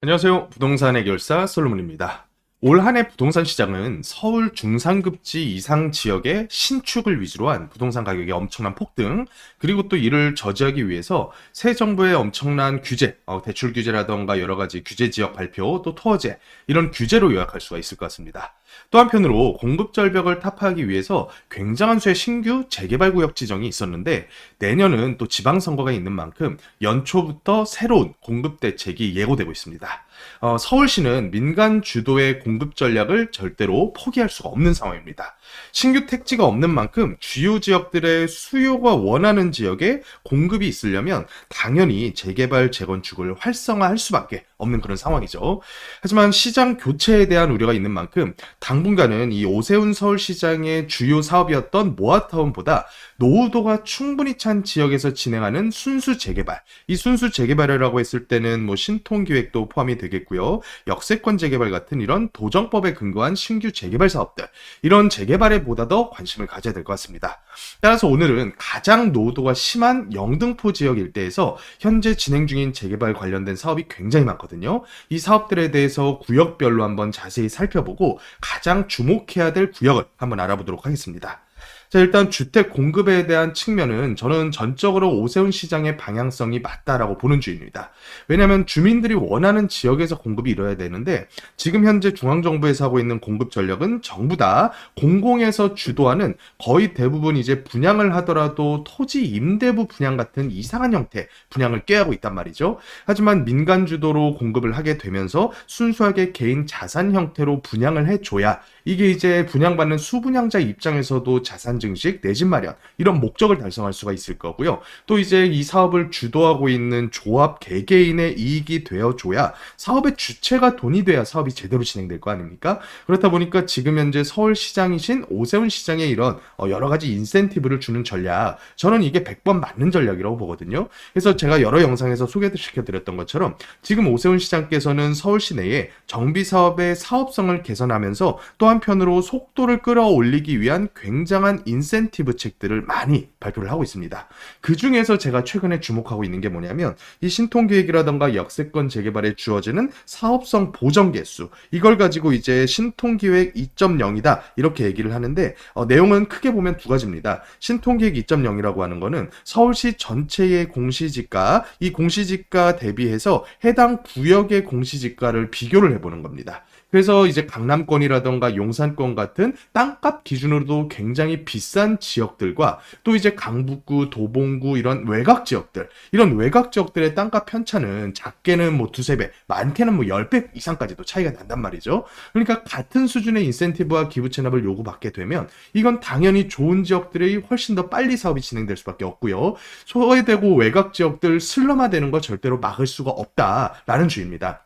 안녕하세요. 부동산 해결사 솔로몬입니다. 올 한 해 부동산 시장은 서울 중상급지 이상 지역의 신축을 위주로 한 부동산 가격의 엄청난 폭등, 그리고 또 이를 저지하기 위해서 새 정부의 엄청난 규제, 대출 규제라던가 여러 가지 규제 지역 발표, 또 토어제, 이런 규제로 요약할 수가 있을 것 같습니다. 또 한편으로 공급 절벽을 타파하기 위해서 굉장한 수의 신규 재개발 구역 지정이 있었는데, 내년은 또 지방선거가 있는 만큼 연초부터 새로운 공급 대책이 예고되고 있습니다. 서울시는 민간 주도의 공급 전략을 절대로 포기할 수가 없는 상황입니다. 신규 택지가 없는 만큼 주요 지역들의 수요가 원하는 지역에 공급이 있으려면 당연히 재개발, 재건축을 활성화할 수밖에 없는 그런 상황이죠. 하지만 시장 교체에 대한 우려가 있는 만큼 당분간은 이 오세훈 서울시장의 주요 사업이었던 모아타운보다 노후도가 충분히 찬 지역에서 진행하는 순수 재개발, 이 순수 재개발이라고 했을 때는 뭐 신통기획도 포함이 되겠고요. 역세권 재개발 같은 이런 도정법에 근거한 신규 재개발 사업들, 이런 재개발에 보다 더 관심을 가져야 될 것 같습니다. 따라서 오늘은 가장 노후도가 심한 영등포 지역 일대에서 현재 진행 중인 재개발 관련된 사업이 굉장히 많거든요. 이 사업들에 대해서 구역별로 한번 자세히 살펴보고 가장 주목해야 될 구역을 한번 알아보도록 하겠습니다. 자, 일단 주택 공급에 대한 측면은 저는 전적으로 오세훈 시장의 방향성이 맞다라고 보는 주의입니다. 왜냐하면 주민들이 원하는 지역에서 공급이 이뤄야 되는데, 지금 현재 중앙정부에서 하고 있는 공급 전략은 전부 다 공공에서 주도하는, 거의 대부분 이제 분양을 하더라도 토지 임대부 분양 같은 이상한 형태 분양을 꾀하고 있단 말이죠. 하지만 민간 주도로 공급을 하게 되면서 순수하게 개인 자산 형태로 분양을 해줘야 이게 이제 분양받는 수분양자 입장에서도 자산 증식, 내 집 마련, 이런 목적을 달성할 수가 있을 거고요. 또 이제 이 사업을 주도하고 있는 조합 개개인의 이익이 되어줘야, 사업의 주체가 돈이 돼야 사업이 제대로 진행될 거 아닙니까? 그렇다 보니까 지금 현재 서울시장이신 오세훈 시장의 이런 여러 가지 인센티브를 주는 전략, 저는 이게 100번 맞는 전략이라고 보거든요. 그래서 제가 여러 영상에서 소개시켜드렸던 것처럼 지금 오세훈 시장께서는 서울시 내에 정비사업의 사업성을 개선하면서 또 한편으로 속도를 끌어올리기 위한 굉장한 인센티브 책들을 많이 발표를 하고 있습니다. 그 중에서 제가 최근에 주목하고 있는 게 뭐냐면, 이 신통기획이라던가 역세권 재개발에 주어지는 사업성 보정 개수, 이걸 가지고 이제 신통기획 2.0이다 이렇게 얘기를 하는데, 내용은 크게 보면 두 가지입니다. 신통기획 2.0이라고 하는 거는 서울시 전체의 공시지가, 이 공시지가 대비해서 해당 구역의 공시지가를 비교를 해보는 겁니다. 그래서 이제 강남권이라던가 용산권 같은 땅값 기준으로도 굉장히 비싼 지역들과, 또 이제 강북구, 도봉구 이런 외곽 지역들, 이런 외곽 지역들의 땅값 편차는 작게는 뭐 두세 배, 많게는 뭐 10배 이상까지도 차이가 난단 말이죠. 그러니까 같은 수준의 인센티브와 기부 체납을 요구받게 되면 이건 당연히 좋은 지역들이 훨씬 더 빨리 사업이 진행될 수밖에 없고요. 소외되고 외곽 지역들 슬럼화되는 거 절대로 막을 수가 없다라는 주의입니다.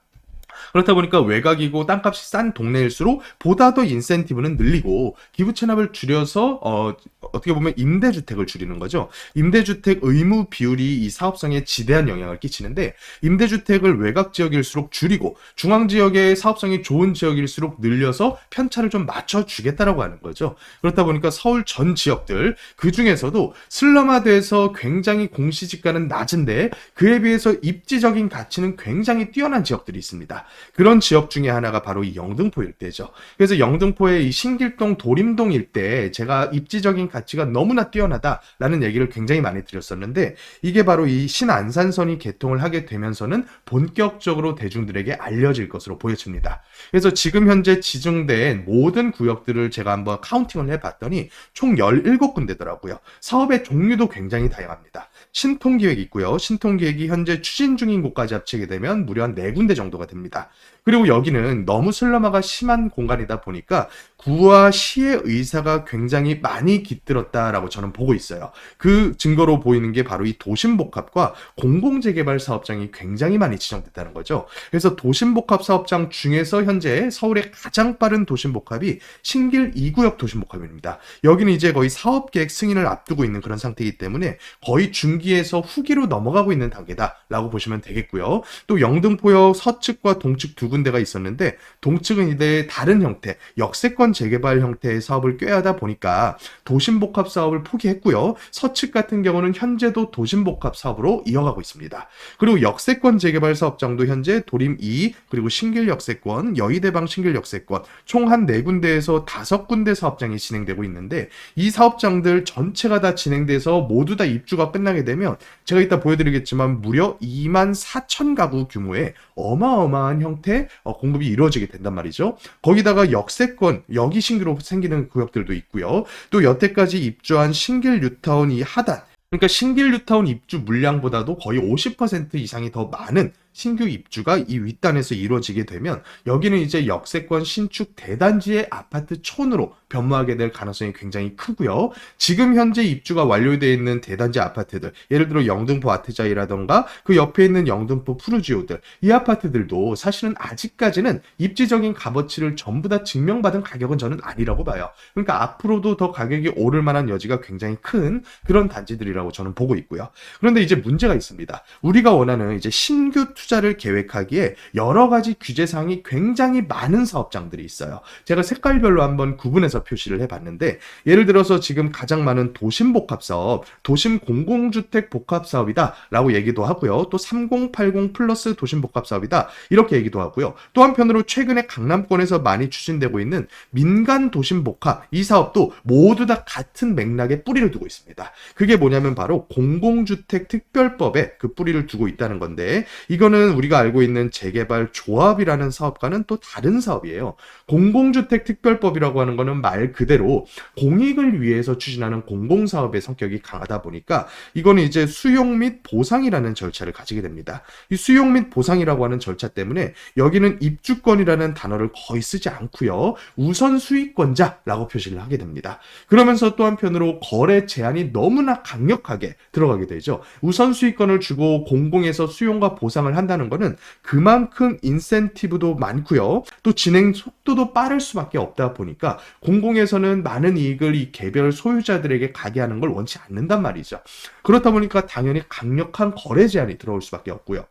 그렇다 보니까 외곽이고 땅값이 싼 동네일수록 보다 더 인센티브는 늘리고, 기부 체납을 줄여서 어떻게 보면 임대주택을 줄이는 거죠. 임대주택 의무 비율이 이 사업성에 지대한 영향을 끼치는데, 임대주택을 외곽 지역일수록 줄이고 중앙지역의 사업성이 좋은 지역일수록 늘려서 편차를 좀 맞춰주겠다라고 하는 거죠. 그렇다 보니까 서울 전 지역들, 그 중에서도 슬럼화돼서 굉장히 공시지가는 낮은데 그에 비해서 입지적인 가치는 굉장히 뛰어난 지역들이 있습니다. 그런 지역 중에 하나가 바로 이 영등포 일대죠. 그래서 영등포의 이 신길동, 도림동 일대, 제가 입지적인 가치가 너무나 뛰어나다라는 얘기를 굉장히 많이 드렸었는데, 이게 바로 이 신안산선이 개통을 하게 되면서는 본격적으로 대중들에게 알려질 것으로 보여집니다. 그래서 지금 현재 지정된 모든 구역들을 제가 한번 카운팅을 해봤더니 총 17군데더라고요. 사업의 종류도 굉장히 다양합니다. 신통기획이 있고요. 신통기획이 현재 추진 중인 곳까지 합치게 되면 무려 한 4군데 정도가 됩니다. 그리고 여기는 너무 슬럼화가 심한 공간이다 보니까 구와 시의 의사가 굉장히 많이 깃들었다라고 저는 보고 있어요. 그 증거로 보이는 게 바로 이 도심복합과 공공재개발 사업장이 굉장히 많이 지정됐다는 거죠. 그래서 도심복합 사업장 중에서 현재 서울의 가장 빠른 도심복합이 신길 2구역 도심복합입니다. 여기는 이제 거의 사업계획 승인을 앞두고 있는 그런 상태이기 때문에 거의 중기에서 후기로 넘어가고 있는 단계다라고 보시면 되겠고요. 또 영등포역 서측과 동측 두 군데가 있었는데, 동측은 이제 다른 형태, 역세권 역세권 재개발 형태의 사업을 꾀하다 보니까 도심복합 사업을 포기했고요. 서측 같은 경우는 현재도 도심복합 사업으로 이어가고 있습니다. 그리고 역세권 재개발 사업장도 현재 도림 2, 그리고 신길 역세권, 여의대방 신길 역세권 총 한 4군데에서 5군데 사업장이 진행되고 있는데, 이 사업장들 전체가 다 진행돼서 모두 다 입주가 끝나게 되면 제가 이따 보여드리겠지만 무려 2만 4천 가구 규모의 어마어마한 형태의 공급이 이루어지게 된단 말이죠. 거기다가 역세권, 여기 신규로 생기는 구역들도 있고요. 또 여태까지 입주한 신길 뉴타운 이 하단, 그러니까 신길 뉴타운 입주 물량보다도 거의 50% 이상이 더 많은 신규 입주가 이 윗단에서 이루어지게 되면 여기는 이제 역세권 신축 대단지의 아파트촌으로 변모하게 될 가능성이 굉장히 크고요. 지금 현재 입주가 완료되어 있는 대단지 아파트들, 예를 들어 영등포 아트자이라던가 그 옆에 있는 영등포 푸르지오들, 이 아파트들도 사실은 아직까지는 입지적인 값어치를 전부 다 증명받은 가격은 저는 아니라고 봐요. 그러니까 앞으로도 더 가격이 오를 만한 여지가 굉장히 큰 그런 단지들이라고 저는 보고 있고요. 그런데 이제 문제가 있습니다. 우리가 원하는 이제 신규 투자를 계획하기에 여러 가지 규제사항이 굉장히 많은 사업장들이 있어요. 제가 색깔별로 한번 구분해서 표시를 해봤는데, 예를 들어서 지금 가장 많은 도심복합사업, 도심 공공주택 복합사업이다 라고 얘기도 하고요. 또 3080 플러스 도심복합사업이다 이렇게 얘기도 하고요. 또 한편으로 최근에 강남권에서 많이 추진되고 있는 민간 도심복합, 이 사업도 모두 다 같은 맥락에 뿌리를 두고 있습니다. 그게 뭐냐면 바로 공공주택 특별법에 그 뿌리를 두고 있다는 건데, 이거는 우리가 알고 있는 재개발 조합이라는 사업과는 또 다른 사업이에요. 공공주택 특별법이라고 하는 거는 말 그대로 공익을 위해서 추진하는 공공사업의 성격이 강하다 보니까 이거는 이제 수용 및 보상이라는 절차를 가지게 됩니다. 이 수용 및 보상이라고 하는 절차 때문에 여기는 입주권이라는 단어를 거의 쓰지 않고요. 우선 수익권자라고 표시를 하게 됩니다. 그러면서 또 한편으로 거래 제한이 너무나 강력하게 들어가게 되죠. 우선 수익권을 주고 공공에서 수용과 보상을 한다는 거는 그만큼 인센티브도 많고요. 또 진행 속도도 빠를 수밖에 없다 보니까 공공에서는 많은 이익을 이 개별 소유자들에게 가게 하는 걸 원치 않는단 말이죠. 그렇다 보니까 당연히 강력한 거래 제한이 들어올 수밖에 없고요.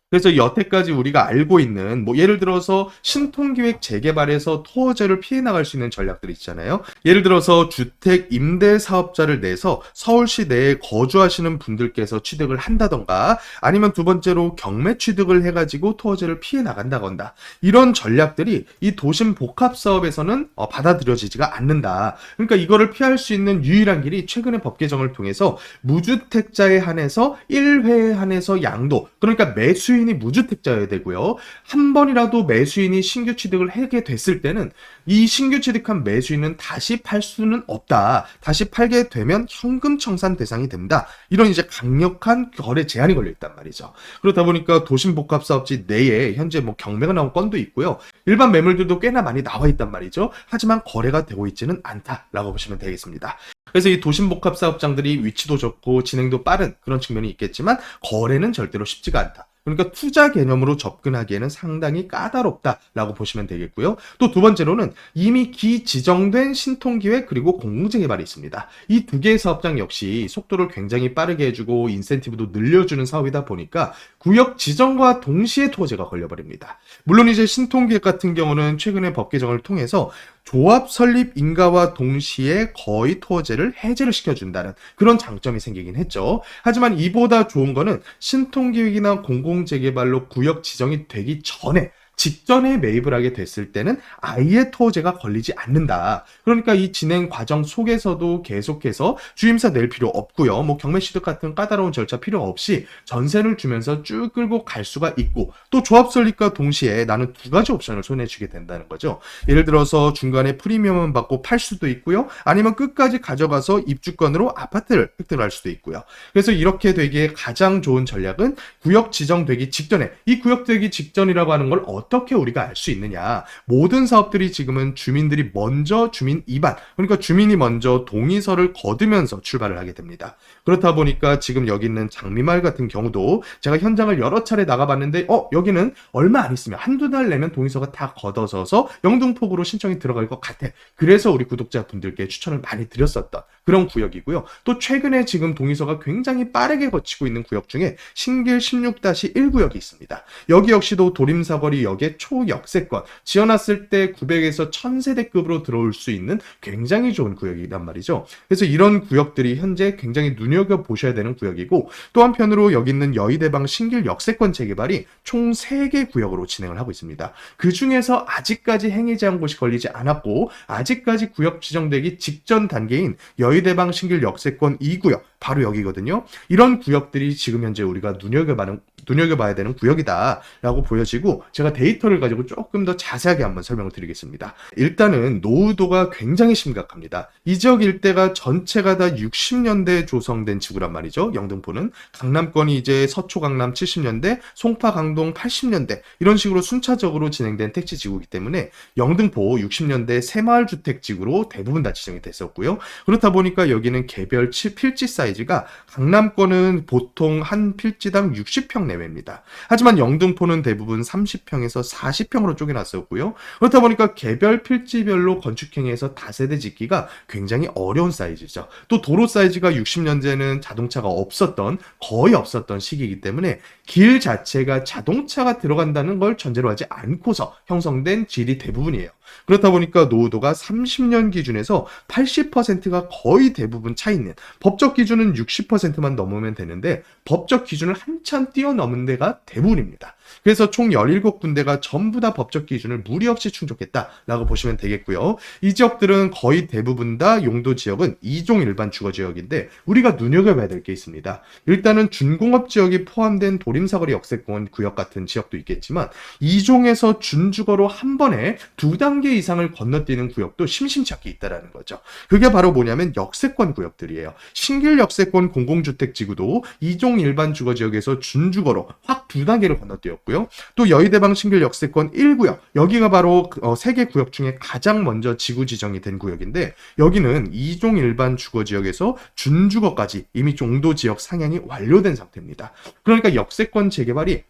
그래서 여태까지 우리가 알고 있는 예를 들어서 신통기획 재개발에서 토어제를 피해 나갈 수 있는 전략들이 있잖아요. 예를 들어서 주택 임대 사업자를 내서 서울시 내에 거주하시는 분들께서 취득을 한다던가, 아니면 두 번째로 경매 취득을 해가지고 토어제를 피해 나간다거나, 이런 전략들이 이 도심 복합 사업에서는 받아들여지지가 않는다. 그러니까 이거를 피할 수 있는 유일한 길이 최근의 법 개정을 통해서 무주택자에 한해서 1회에 한해서 양도, 그러니까 매수인이 무주택자여야 되고요. 한 번이라도 매수인이 신규 취득을 하게 됐을 때는 이 신규 취득한 매수인은 다시 팔 수는 없다. 다시 팔게 되면 현금 청산 대상이 된다. 이런 이제 강력한 거래 제한이 걸려 있단 말이죠. 그러다 보니까 도심복합사업지 내에 현재 경매가 나온 건도 있고요. 일반 매물들도 꽤나 많이 나와 있단 말이죠. 하지만 거래가 되고 있지는 않다라고 보시면 되겠습니다. 그래서 이 도심복합 사업장들이 위치도 좋고 진행도 빠른 그런 측면이 있겠지만 거래는 절대로 쉽지가 않다. 그러니까 투자 개념으로 접근하기에는 상당히 까다롭다라고 보시면 되겠고요. 또 두 번째로는 이미 기지정된 신통기획 그리고 공공재개발이 있습니다. 이 두 개의 사업장 역시 속도를 굉장히 빠르게 해주고 인센티브도 늘려주는 사업이다 보니까 구역 지정과 동시에 토지가 걸려버립니다. 물론 이제 신통기획 같은 경우는 최근에 법 개정을 통해서 조합 설립 인가와 동시에 거의 토지를 해제를 시켜준다는 그런 장점이 생기긴 했죠. 하지만 이보다 좋은 거는 신통기획이나 공공재개발로 구역 지정이 되기 전에 직전에 매입을 하게 됐을 때는 아예 토지가 걸리지 않는다. 그러니까 이 진행 과정 속에서도 계속해서 주임사 낼 필요 없고요. 경매 취득 같은 까다로운 절차 필요 없이 전세를 주면서 쭉 끌고 갈 수가 있고, 또 조합 설립과 동시에 나는 두 가지 옵션을 손에 쥐게 된다는 거죠. 예를 들어서 중간에 프리미엄을 받고 팔 수도 있고요. 아니면 끝까지 가져가서 입주권으로 아파트를 획득할 수도 있고요. 그래서 이렇게 되기에 가장 좋은 전략은 구역 지정되기 직전에, 이 구역 되기 직전이라고 하는 걸 어떻게 우리가 알 수 있느냐. 모든 사업들이 지금은 주민들이 먼저 주민 입안, 그러니까 주민이 먼저 동의서를 거두면서 출발을 하게 됩니다. 그렇다 보니까 지금 여기 있는 장미마을 같은 경우도 제가 현장을 여러 차례 나가봤는데 여기는 얼마 안 있으면 한두 달 내면 동의서가 다 걷어져서 영등포구로 신청이 들어갈 것 같아. 그래서 우리 구독자분들께 추천을 많이 드렸었던 그런 구역이고요. 또 최근에 지금 동의서가 굉장히 빠르게 거치고 있는 구역 중에 신길 16-1구역이 있습니다. 여기 역시도 도림사거리 지역의 초역세권, 지어놨을 때 900에서 1000세대급으로 들어올 수 있는 굉장히 좋은 구역이란 말이죠. 그래서 이런 구역들이 현재 굉장히 눈여겨보셔야 되는 구역이고, 또 한편으로 여기 있는 여의대방 신길 역세권 재개발이 총 3개 구역으로 진행을 하고 있습니다. 그 중에서 아직까지 행위 제한 곳이 걸리지 않았고 아직까지 구역 지정되기 직전 단계인 여의대방 신길 역세권 2구역, 바로 여기거든요. 이런 구역들이 지금 현재 우리가 눈여겨봐야 되는 구역이다라고 보여지고, 제가 데이터를 가지고 조금 더 자세하게 한번 설명을 드리겠습니다. 일단은 노후도가 굉장히 심각합니다. 이 지역 일대가 전체가 다 60년대에 조성된 지구란 말이죠. 영등포는 강남권이 이제 서초 강남 70년대, 송파 강동 80년대 이런 식으로 순차적으로 진행된 택지 지구이기 때문에 영등포 60년대 새마을 주택 지구로 대부분 다 지정이 됐었고요. 그렇다 보니까 여기는 개별 필지 사이즈가 강남권은 보통 한 필지당 60평 내외입니다. 하지만 영등포는 대부분 30평에서 40평으로 쪼개놨었고요. 그렇다 보니까 개별 필지별로 건축행위에서 다세대 짓기가 굉장히 어려운 사이즈죠. 또 도로 사이즈가 60년대는 자동차가 거의 없었던 시기이기 때문에 길 자체가 자동차가 들어간다는 걸 전제로 하지 않고서 형성된 질이 대부분이에요. 그렇다 보니까 노후도가 30년 기준에서 80%가 거의 대부분 차 있는, 법적 기준은 60%만 넘으면 되는데 법적 기준을 한참 뛰어넘은 데가 대부분입니다. 그래서 총 17군데가 전부 다 법적 기준을 무리 없이 충족했다라고 보시면 되겠고요. 이 지역들은 거의 대부분 다 용도 지역은 2종 일반 주거 지역인데 우리가 눈여겨봐야 될 게 있습니다. 일단은 준공업 지역이 포함된 도림사거리 역세권 구역 같은 지역도 있겠지만 2종에서 준주거로 한 번에 2단계 이상을 건너뛰는 구역도 심심치 않게 있다라는 거죠. 그게 바로 뭐냐면 역세권 구역들이에요. 신길 역세권 공공주택 지구도 2종 일반 주거 지역에서 준주거로 확 2단계를 건너뛰었고요. 또 여의대방 신길 역세권 1구역, 여기가 바로 3개 구역 중에 가장 먼저 지구 지정이 된 구역인데 여기는 2종 일반 주거 지역에서 준주거까지 이미 용도 지역 상향이 완료된 상태입니다. 그러니까 역세권 재개발이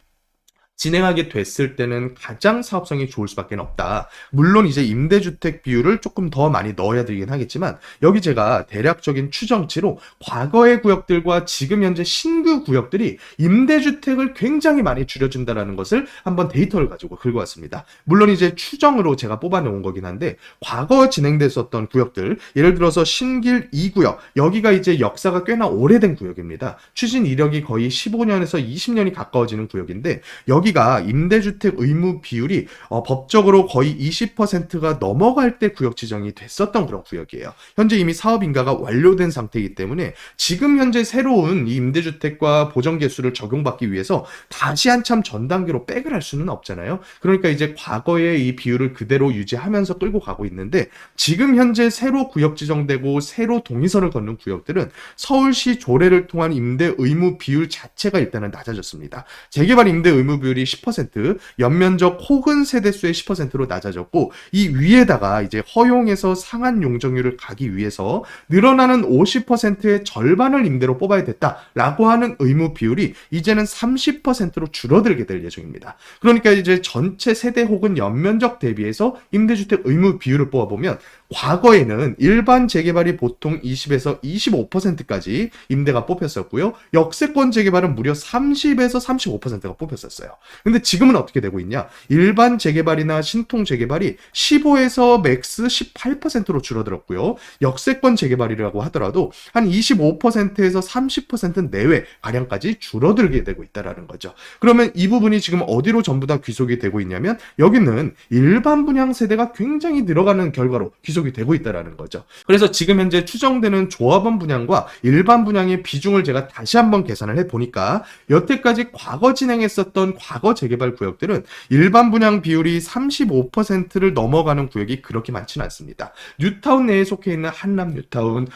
진행하게 됐을 때는 가장 사업성이 좋을 수밖에 없다. 물론 이제 임대주택 비율을 조금 더 많이 넣어야 되긴 하겠지만 여기 제가 대략적인 추정치로 과거의 구역들과 지금 현재 신규 구역들이 임대주택을 굉장히 많이 줄여준다는 것을 한번 데이터를 가지고 긁어왔습니다. 물론 이제 추정으로 제가 뽑아놓은 거긴 한데 과거 진행됐었던 구역들, 예를 들어서 신길 2구역, 여기가 이제 역사가 꽤나 오래된 구역입니다. 추진 이력이 거의 15년에서 20년이 가까워지는 구역인데 여기가 임대주택 의무 비율이 법적으로 거의 20%가 넘어갈 때 구역 지정이 됐었던 그런 구역이에요. 현재 이미 사업 인가가 완료된 상태이기 때문에 지금 현재 새로운 이 임대주택과 보정개수를 적용받기 위해서 다시 한참 전 단계로 백을 할 수는 없잖아요. 그러니까 이제 과거의 이 비율을 그대로 유지하면서 끌고 가고 있는데 지금 현재 새로 구역 지정되고 새로 동의선을 걷는 구역들은 서울시 조례를 통한 임대 의무 비율 자체가 일단은 낮아졌습니다. 재개발 임대 의무 비율이 10%, 연면적 혹은 세대수의 10%로 낮아졌고 이 위에다가 이제 허용에서 상한 용적률을 가기 위해서 늘어나는 50%의 절반을 임대로 뽑아야 됐다라고 하는 의무 비율이 이제는 30%로 줄어들게 될 예정입니다. 그러니까 이제 전체 세대 혹은 연면적 대비해서 임대주택 의무 비율을 뽑아보면 과거에는 일반 재개발이 보통 20에서 25%까지 임대가 뽑혔었고요. 역세권 재개발은 무려 30에서 35%가 뽑혔었어요. 근데 지금은 어떻게 되고 있냐? 일반 재개발이나 신통 재개발이 15에서 맥스 18%로 줄어들었고요. 역세권 재개발이라고 하더라도 한 25%에서 30% 내외 가량까지 줄어들게 되고 있다는 거죠. 그러면 이 부분이 지금 어디로 전부 다 귀속이 되고 있냐면 여기는 일반 분양 세대가 굉장히 늘어가는 결과로 귀속이 되고 있다는 거죠. 그래서 지금 현재 추정되는 조합원 분양과 일반 분양의 비중을 제가 다시 한번 계산을 해보니까 여태까지 과거 진행했었던 과거 재개발 구역들은 일반 분양 비율이 35%를 넘어가는 구역이 그렇게 많지는 않습니다. 뉴타운 내에 속해 있는 한남 뉴타운,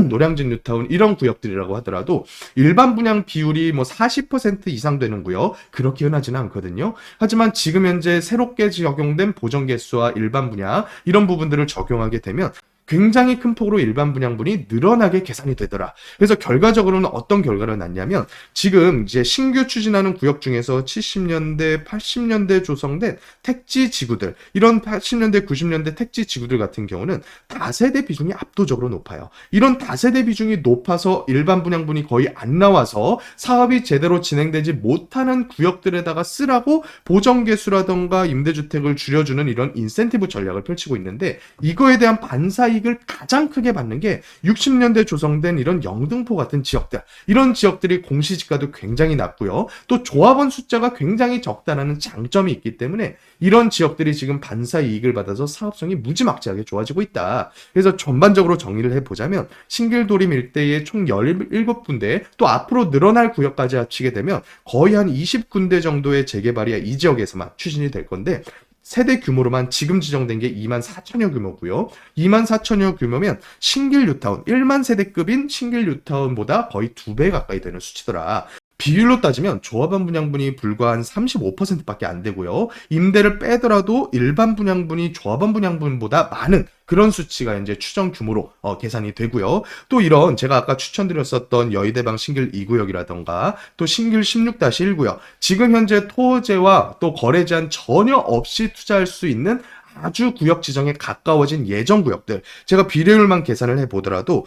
노량진 뉴타운 이런 구역들이라고 하더라도 일반 분양 비율이 뭐 40% 이상 되는 구역 그렇게 흔하지는 않거든요. 하지만 지금 현재 새롭게 적용된 보정 개수와 일반 분양 이런 부분들을 적용하게 되면 굉장히 큰 폭으로 일반 분양분이 늘어나게 계산이 되더라. 그래서 결과적으로는 어떤 결과를 낳냐면 지금 이제 신규 추진하는 구역 중에서 70년대, 80년대 조성된 택지 지구들, 이런 80년대, 90년대 택지 지구들 같은 경우는 다세대 비중이 압도적으로 높아요. 이런 다세대 비중이 높아서 일반 분양분이 거의 안 나와서 사업이 제대로 진행되지 못하는 구역들에다가 쓰라고 보정개수라던가 임대주택을 줄여주는 이런 인센티브 전략을 펼치고 있는데, 이거에 대한 반사이익을 가장 크게 받는 게 60년대 조성된 이런 영등포 같은 지역들, 이런 지역들이 공시지가도 굉장히 낮고요. 또 조합원 숫자가 굉장히 적다라는 장점이 있기 때문에 이런 지역들이 지금 반사이익을 받아서 사업성이 무지막지하게 좋아지고 있다. 그래서 전반적으로 정리를 해보자면 신길도림 일대에 총 17군데, 또 앞으로 늘어날 구역까지 합치게 되면 거의 한 20군데 정도의 재개발이 이 지역에서만 추진이 될 건데, 세대 규모로만 지금 지정된 게 2만 4천여 규모고요. 2만 4천여 규모면 신길 뉴타운, 1만 세대급인 신길 뉴타운보다 거의 2배 가까이 되는 수치더라. 비율로 따지면 조합원 분양분이 불과 한 35%밖에 안 되고요. 임대를 빼더라도 일반 분양분이 조합원 분양분보다 많은 그런 수치가 이제 추정 규모로 계산이 되고요. 또 이런 제가 아까 추천드렸었던 여의대방 신길 2구역이라던가 또 신길 16-1구역, 지금 현재 토지와 또 거래 제한 전혀 없이 투자할 수 있는 아주 구역 지정에 가까워진 예정 구역들, 제가 비례율만 계산을 해보더라도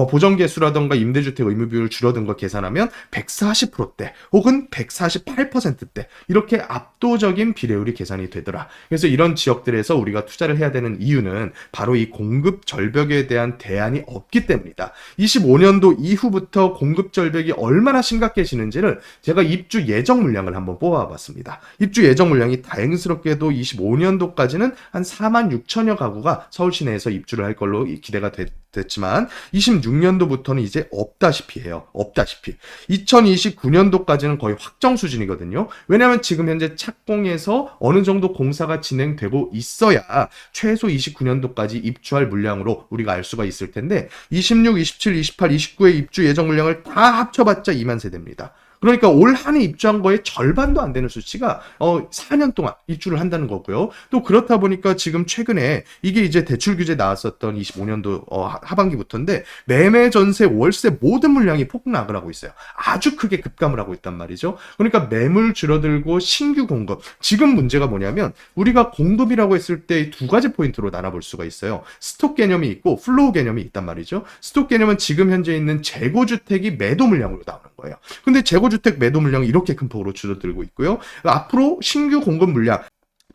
보정개수라던가 임대주택 의무 비율 줄어든 걸 계산하면 140%대 혹은 148%대 이렇게 압도적인 비례율이 계산이 되더라. 그래서 이런 지역들에서 우리가 투자를 해야 되는 이유는 바로 이 공급 절벽에 대한 대안이 없기 때문이다. 25년도 이후부터 공급 절벽이 얼마나 심각해지는지를 제가 입주 예정 물량을 한번 뽑아봤습니다. 입주 예정 물량이 다행스럽게도 25년도까지는 한 4만 6천여 가구가 서울 시내에서 입주를 할 걸로 기대가 됐지만 26년도부터는 이제 없다시피 해요. 없다시피. 2029년도까지는 거의 확정 수준이거든요. 왜냐하면 지금 현재 착공에서 어느 정도 공사가 진행되고 있어야 최소 29년도까지 입주할 물량으로 우리가 알 수가 있을 텐데 26, 27, 28, 29의 입주 예정 물량을 다 합쳐봤자 2만 세대입니다. 그러니까 올 한 해 입주한 거의 절반도 안 되는 수치가 4년 동안 입주를 한다는 거고요. 또 그렇다 보니까 지금 최근에 이게 이제 대출 규제 나왔었던 25년도 하반기부터인데 매매, 전세, 월세 모든 물량이 폭락을 하고 있어요. 아주 크게 급감을 하고 있단 말이죠. 그러니까 매물 줄어들고 신규 공급. 지금 문제가 뭐냐면 우리가 공급이라고 했을 때 두 가지 포인트로 나눠볼 수가 있어요. 스톡 개념이 있고 플로우 개념이 있단 말이죠. 스톡 개념은 지금 현재 있는 재고주택이 매도 물량으로 나오는 거예요. 근데 재고주택 매도 물량이 이렇게 큰 폭으로 줄어들고 있고요. 앞으로 신규 공급 물량,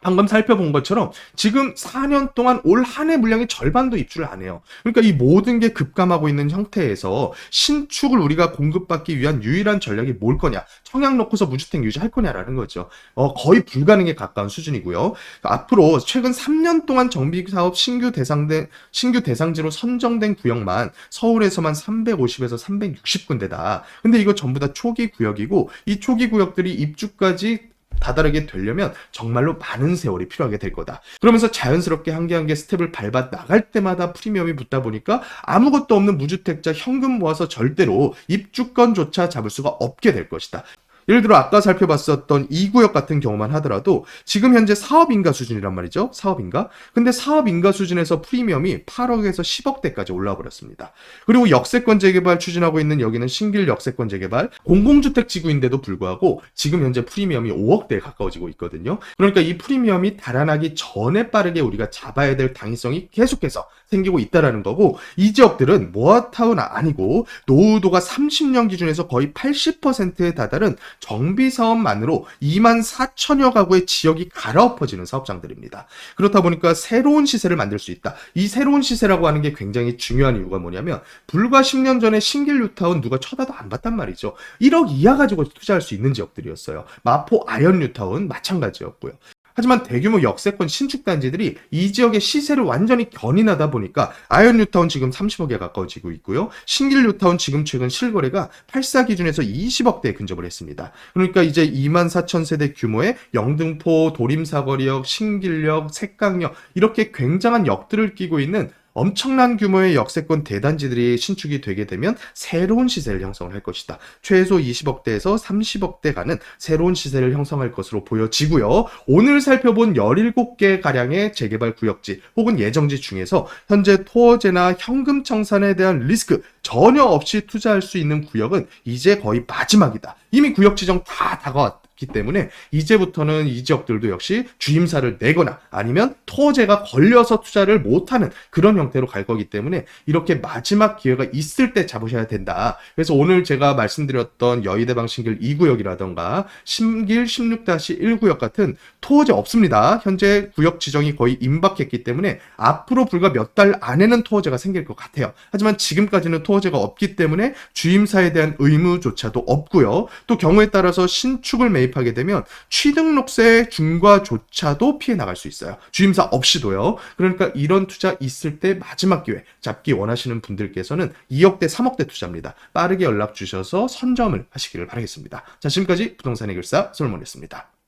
방금 살펴본 것처럼 지금 4년 동안 올 한 해 물량의 절반도 입주를 안 해요. 그러니까 이 모든 게 급감하고 있는 형태에서 신축을 우리가 공급받기 위한 유일한 전략이 뭘 거냐? 청약 놓고서 무주택 유지할 거냐라는 거죠. 거의 불가능에 가까운 수준이고요. 앞으로 최근 3년 동안 정비사업 신규 대상지로 선정된 구역만 서울에서만 350에서 360군데다. 근데 이거 전부 다 초기 구역이고 이 초기 구역들이 입주까지 다다르게 되려면 정말로 많은 세월이 필요하게 될 거다. 그러면서 자연스럽게 한 개 한 개 스텝을 밟아 나갈 때마다 프리미엄이 붙다 보니까 아무것도 없는 무주택자 현금 모아서 절대로 입주권조차 잡을 수가 없게 될 것이다. 예를 들어 아까 살펴봤었던 2구역 같은 경우만 하더라도 지금 현재 사업인가 수준이란 말이죠. 사업인가? 근데 사업인가 수준에서 프리미엄이 8억에서 10억대까지 올라와 버렸습니다. 그리고 역세권 재개발 추진하고 있는 여기는 신길 역세권 재개발, 공공주택 지구인데도 불구하고 지금 현재 프리미엄이 5억대에 가까워지고 있거든요. 그러니까 이 프리미엄이 달아나기 전에 빠르게 우리가 잡아야 될 당위성이 계속해서 생기고 있다라는 거고, 이 지역들은 모아타운 아니고 노후도가 30년 기준에서 거의 80%에 다다른 정비사업만으로 2만 4천여 가구의 지역이 갈아엎어지는 사업장들입니다. 그렇다 보니까 새로운 시세를 만들 수 있다. 이 새로운 시세라고 하는 게 굉장히 중요한 이유가 뭐냐면 불과 10년 전에 신길 뉴타운 누가 쳐다도 안 봤단 말이죠. 1억 이하 가지고 투자할 수 있는 지역들이었어요. 마포 아현 뉴타운 마찬가지였고요. 하지만 대규모 역세권 신축 단지들이 이 지역의 시세를 완전히 견인하다 보니까 아현 뉴타운 지금 30억에 가까워지고 있고요. 신길 뉴타운 지금 최근 실거래가 84 기준에서 20억대에 근접을 했습니다. 그러니까 이제 2만 4천 세대 규모의 영등포, 도림사거리역, 신길역, 색강역 이렇게 굉장한 역들을 끼고 있는 엄청난 규모의 역세권 대단지들이 신축이 되게 되면 새로운 시세를 형성을 할 것이다. 최소 20억대에서 30억대 가는 새로운 시세를 형성할 것으로 보여지고요. 오늘 살펴본 17개 가량의 재개발 구역지 혹은 예정지 중에서 현재 토어제나 현금 청산에 대한 리스크 전혀 없이 투자할 수 있는 구역은 이제 거의 마지막이다. 이미 구역 지정 다 다가왔기 때문에 이제부터는 이 지역들도 역시 주임사를 내거나 아니면 토어제가 걸려서 투자를 못하는 그런 형태로 갈 거기 때문에 이렇게 마지막 기회가 있을 때 잡으셔야 된다. 그래서 오늘 제가 말씀드렸던 여의대방 신길 2구역이라던가 신길 16-1구역 같은 토어제 없습니다. 현재 구역 지정이 거의 임박했기 때문에 앞으로 불과 몇 달 안에는 토어제가 생길 것 같아요. 하지만 지금까지는 토어제가 없기 때문에 주임사에 대한 의무조차도 없고요. 또 경우에 따라서 신축을 매입하게 되면 취등록세 중과조차도 피해 나갈 수 있어요. 주임사 없이도요. 그러니까 이런 투자 있을 때 마지막 기회 잡기 원하시는 분들께서는 2억대 3억대 투자입니다. 빠르게 연락 주셔서 선점을 하시기를 바라겠습니다. 자, 지금까지 부동산 해결사 솔몬이었습니다.